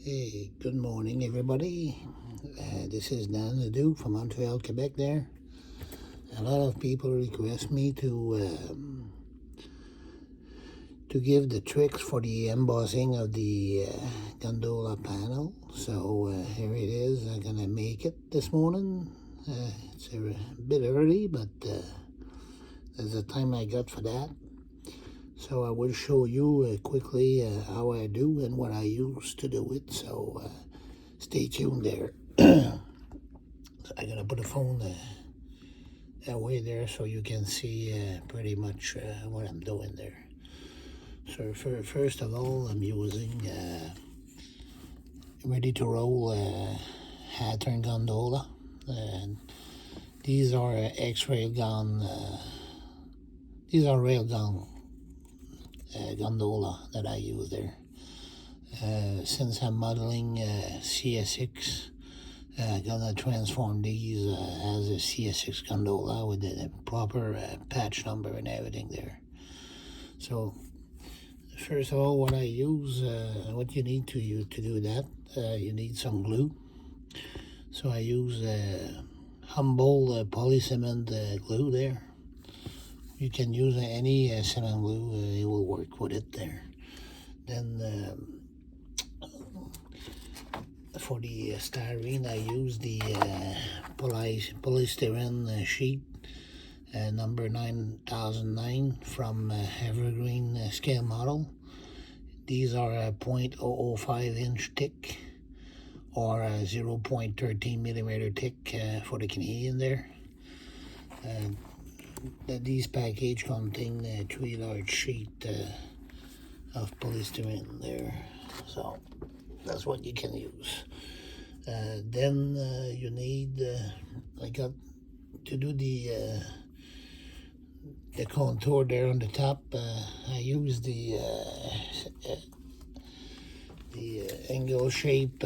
Hey, good morning, everybody. This is Dan the Duke from Montreal, Quebec. There, a lot of people request me to give the tricks for the embossing of the gondola panel. So here it is. I'm gonna make it this morning. It's a bit early, but there's a time I got for that. So I will show you quickly how I do and what I use to do it. So stay tuned there. So I'm gonna put the phone away there so you can see pretty much what I'm doing there. So first of all, I'm using ready to roll Hattern gondola. These are X-ray gun. These are railgun gondola that I use there. Since I'm modeling CS6, gonna transform these as a CS6 gondola with the proper patch number and everything there. So first of all, what I use, what you need to do that, you need some glue. So I use Humboldt polycement glue there. You can use any cement glue, it will work with it there. Then for the styrene, I use the polystyrene sheet number 9009 from Evergreen scale model. These are 0.005 inch thick or 0.13 millimeter thick for the Canadian there. These package contain 3 large sheet of polystyrene there, so that's what you can use. Then you need, I got to do the contour there on the top. I use the angle shape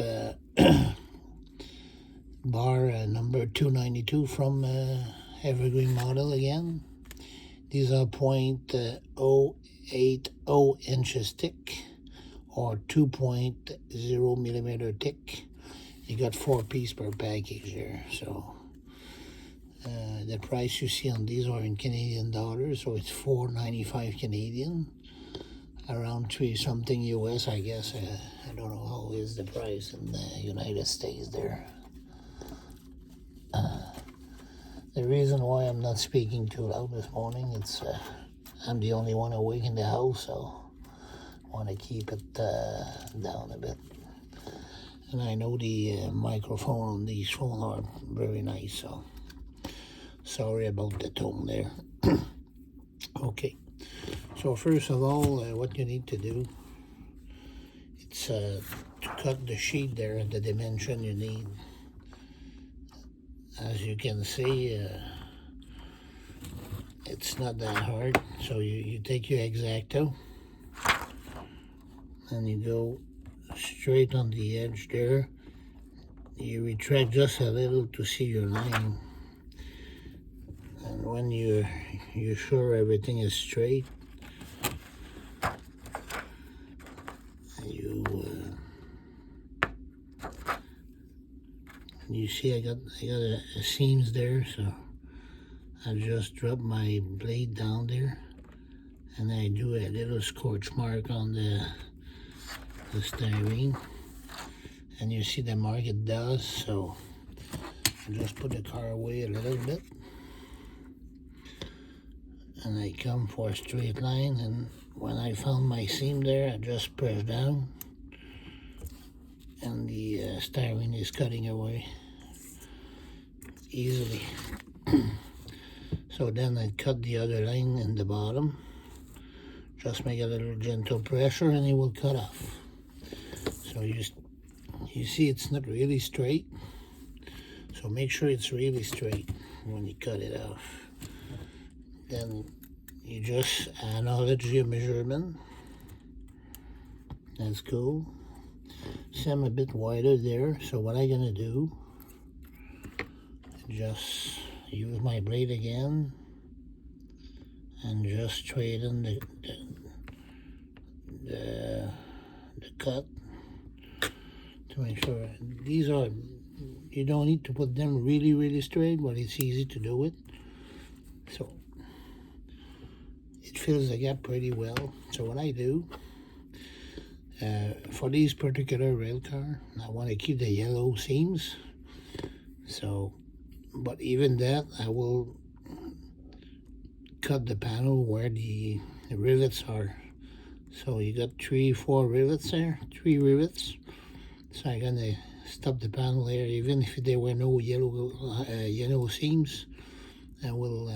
bar number 292 from Evergreen model again. These are 0.080 inches thick or 2.0 millimeter thick. You got 4 pieces per package there. So the price you see on these are in Canadian dollars, so it's $4.95 Canadian, around 3 something US, I guess. I don't know how is the price in the United States there. The reason why I'm not speaking too loud this morning, it's I'm the only one awake in the house, so I want to keep it down a bit. And I know the microphone on these phones are very nice, so sorry about the tone there. Okay, so first of all, what you need to do, it's to cut the sheet there at the dimension you need. As you can see, it's not that hard. So you take your X-Acto and you go straight on the edge there. You retract just a little to see your line. And when you're sure everything is straight, you see I got a seams there, so I just drop my blade down there and I do a little scorch mark on the styrene, and you see the mark it does. So I just put the car away a little bit and I come for a straight line, and when I found my seam there, I just press down and the styrene is cutting away easily. So then I cut the other line in the bottom, just make a little gentle pressure and it will cut off. So you see it's not really straight, so make sure it's really straight when you cut it off. Then you just acknowledge your measurement. That's cool. See, I'm a bit wider there, so what I'm gonna do, just use my blade again and just straighten the cut to make sure. These are, you don't need to put them really straight, but it's easy to do it. So it fills the gap pretty well. So what I do, for these particular rail car, I want to keep the yellow seams. So, but even that, I will cut the panel where the rivets are. So you got 3-4 rivets there, 3 rivets. So I'm gonna stop the panel there, even if there were no yellow seams. I will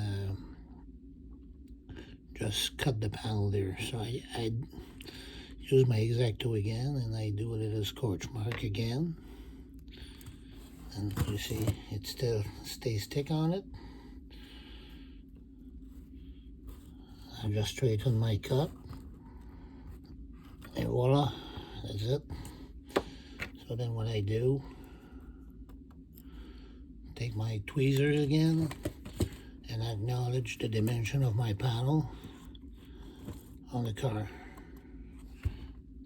just cut the panel there. So I use my X-Acto again, and I do a little scorch mark again. And you see, it still stays thick on it. I just straighten my cut. And voila, that's it. So then what I do, take my tweezers again and acknowledge the dimension of my panel on the car.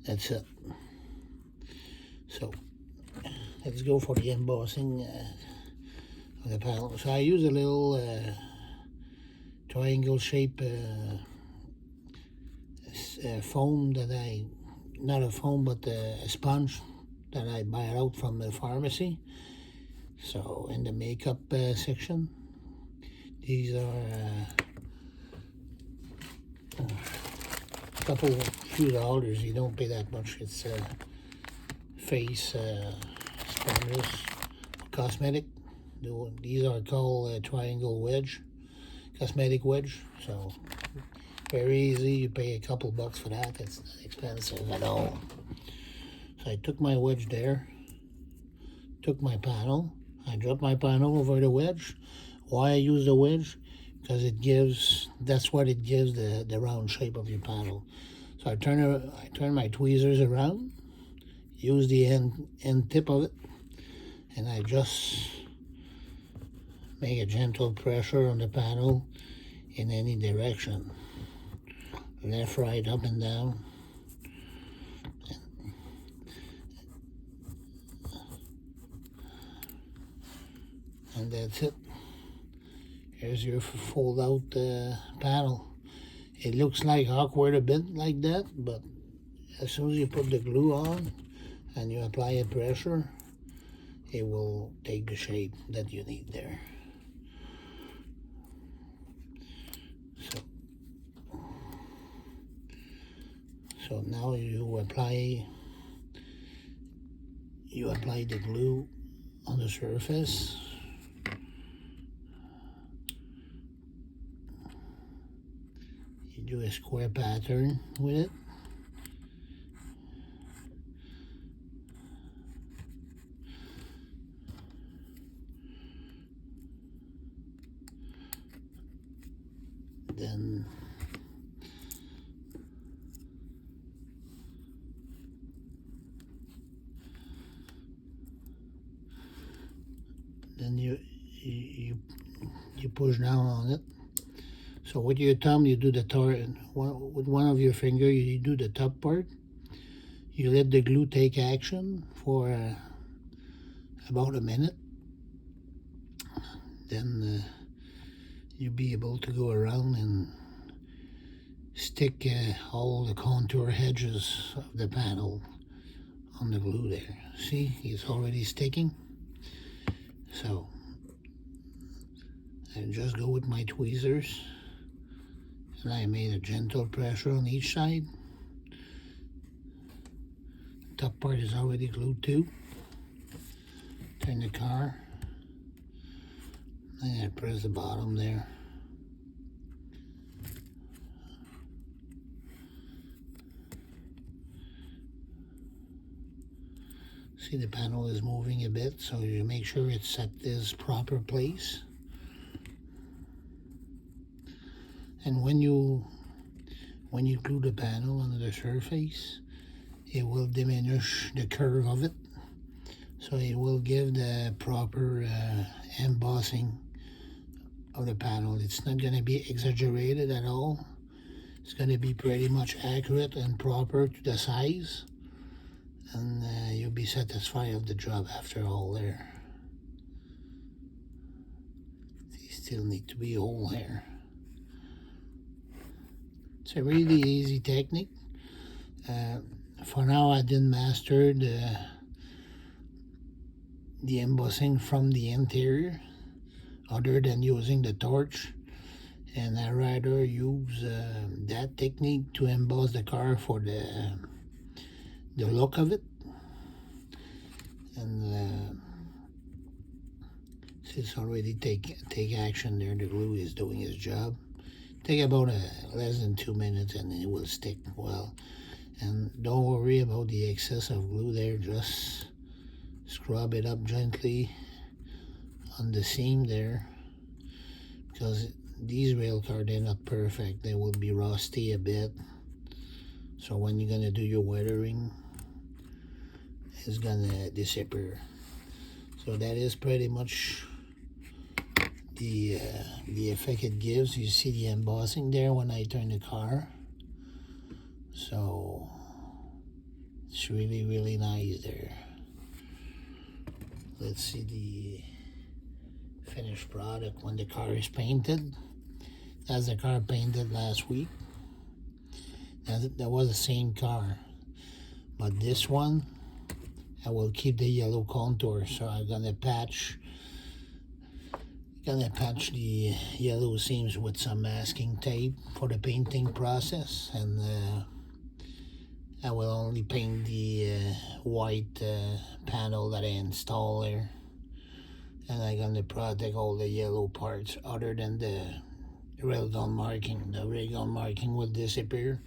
That's it. So let's go for the embossing of the panel. So I use a little triangle shape foam that not a foam, but a sponge that I buy out from the pharmacy. So in the makeup section, these are a few dollars. You don't pay that much. It's face sponges, cosmetic. These are called triangle wedge, cosmetic wedge. So very easy. You pay a couple bucks for that. It's not expensive at all. So I took my wedge there, took my panel, I dropped my panel over the wedge. Why I use the wedge? Because that's what it gives the round shape of your panel. So I turn my tweezers around, use the end tip of it, and I just make a gentle pressure on the panel in any direction. Left, right, up and down. And that's it. Here's your fold out panel. It looks like awkward a bit like that, but as soon as you put the glue on and you apply a pressure, it will take the shape that you need there. So now you apply the glue on the surface. You do a square pattern with it. Then you push down on it. So with your thumb, you do with one of your fingers, you do the top part. You let the glue take action for about a minute. Then you'll be able to go around and stick all the contour edges of the panel on the glue there. See, it's already sticking. So I just go with my tweezers, and I made a gentle pressure on each side. The top part is already glued too. Turn the car, and I press the bottom there. See, the panel is moving a bit, so you make sure it's at this proper place. And when you glue the panel onto the surface, it will diminish the curve of it. So it will give the proper embossing of the panel. It's not going to be exaggerated at all. It's going to be pretty much accurate and proper to the size. and you'll be satisfied of the job after all there. They still need to be whole here. It's a really easy technique. For now, I didn't master the embossing from the interior other than using the torch, and I rather use that technique to emboss the car for the look of it. And it's already take action there. The glue is doing its job. Take about less than 2 minutes and it will stick well. And don't worry about the excess of glue there. Just scrub it up gently on the seam there, because these rail cars, they're not perfect. They will be rusty a bit. So when you're gonna do your weathering, it's gonna disappear. So that is pretty much the effect it gives. You see the embossing there when I turn the car. So it's really, really nice there. Let's see the finished product when the car is painted. That's the car painted last week. That was the same car, but this one I will keep the yellow contour, so I'm gonna patch the yellow seams with some masking tape for the painting process, and I will only paint the white panel that I install there, and I'm gonna protect all the yellow parts other than the railgun marking. The railgun marking will disappear,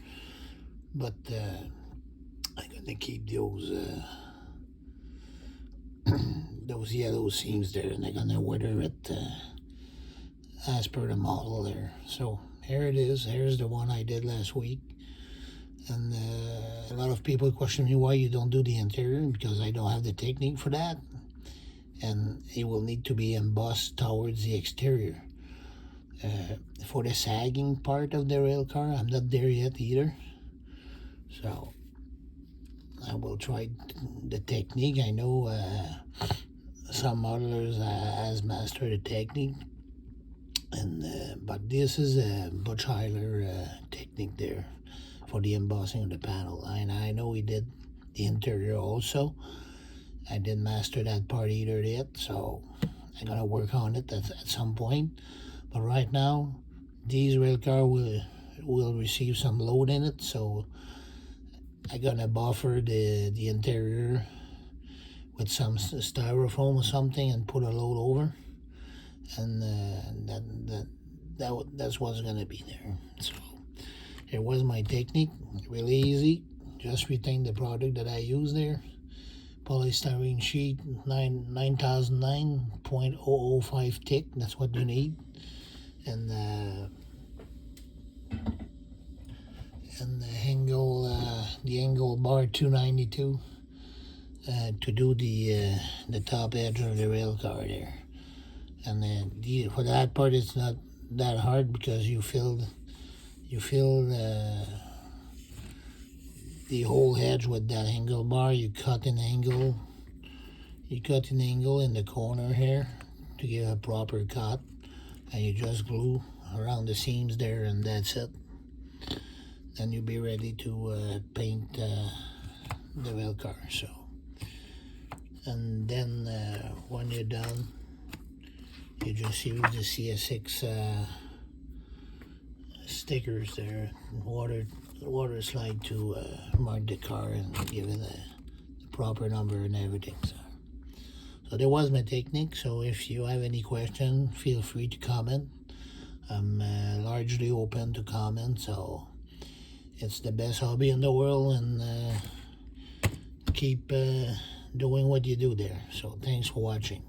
but I'm gonna keep those yellow seams there, and I'm gonna weather it as per the model there. So here it is. Here's the one I did last week, and a lot of people question me why you don't do the interior, because I don't have the technique for that, and it will need to be embossed towards the exterior. For the sagging part of the rail car, I'm not there yet either, so I will try the technique. I know some modelers has mastered the technique, and but this is a much higher technique there for the embossing of the panel. And I know he did the interior also. I didn't master that part either yet, so I'm gonna work on it at some point. But right now, these rail car will receive some load in it, so I'm gonna buffer the interior with some styrofoam or something and put a load over, and that's what's gonna be there. So here was my technique. Really easy. Just retain the product that I use there. Polystyrene sheet 9009.005 thick. That's what you need. And the angle bar 292 to do the top edge of the rail car there. And then for that part, it's not that hard, because you feel the whole edge with that angle bar. You cut an angle in the corner here to give a proper cut, and you just glue around the seams there, and that's it. Then you'll be ready to paint the rail car. So, and then when you're done, you just use the CS6 stickers there, water slide to mark the car and give it the proper number and everything. So that was my technique. So if you have any question, feel free to comment. I'm largely open to comment, so it's the best hobby in the world, and keep doing what you do there. So thanks for watching.